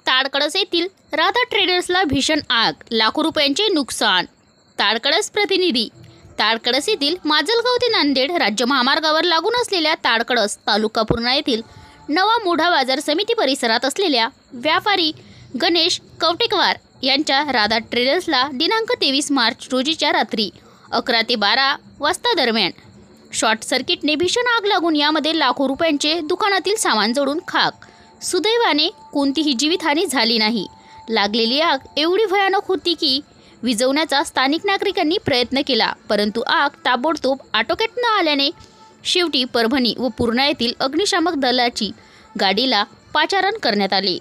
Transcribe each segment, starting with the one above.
ताडकळस येथील राधा ट्रेडर्सला भीषण आग, लाखो रुपयांचे नुकसान। ताडकळस प्रतिनिधी। ताडकळस येथील माजलगाव ते नांदेड राज्य महामार्गावर लागून असलेल्या ताडकळस तालुका पूर्णा येथील नवा मोढा बाजार समिती परिसरात असलेल्या व्यापारी गणेश कवटेकवार यांच्या राधा ट्रेडर्सला दिनांक 23 मार्च रोजीच्या रात्री 11 ते 12 वाजता दरम्यान शॉर्ट सर्किटने भीषण आग लागून यामध्ये लाखो रुपयांचे दुकानातील सामान जळून खाक। सुदैवाने कोणतीही जीवितहानी झाली नाही। लागलेली आग एवढी भयानक होती की विझवण्याचा स्थानिक नागरिकांनी प्रयत्न केला, परंतु आग ताबडतोब आटोक्यात न आल्याने शेवटी परभणी व पूर्णा येथील अग्निशामक दलाची गाडीला पाचारण करण्यात आले।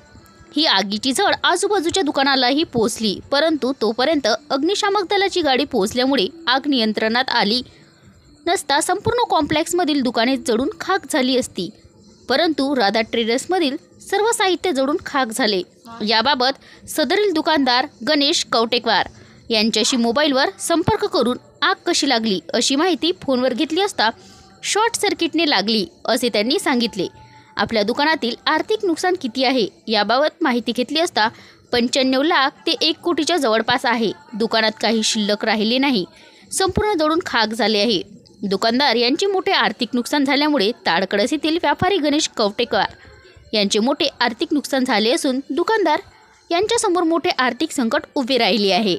ही आगीची झळ आजूबाजूच्या दुकानालाही पोहोचली, परंतु तोपर्यंत अग्निशामक दलाची गाडी पोहोचल्यामुळे आग नियंत्रणात आली नसता संपूर्ण कॉम्प्लेक्समधील दुकाने जळून खाक झाली असती, परंतु राधा ट्रेडर्समधील सर्व साहित्य जळून खाक झाले। याबाबत सदरील दुकानदार गणेश कवटेकवार यांच्याशी मोबाईलवर संपर्क करून आग कशी लागली अशी माहिती फोनवर घेतली असता शॉर्ट सर्किटने लागली असे त्यांनी सांगितले। आपल्या दुकानातील आर्थिक नुकसान किती आहे याबाबत माहिती घेतली असता 95 लाख ते 1 कोटीच्या जवळपास आहे। दुकानात काही शिल्लक राहिले नाही, संपूर्ण जळून खाक झाले आहे। दुकानदार यांचे मोठे आर्थिक नुकसान झाल्यामुळे ताडकळस येथील व्यापारी गणेश कवटेकवार यांचे मोठे आर्थिक नुकसान झाले असून दुकानदार यांच्यासमोर मोठे आर्थिक संकट उभे राहिले आहे।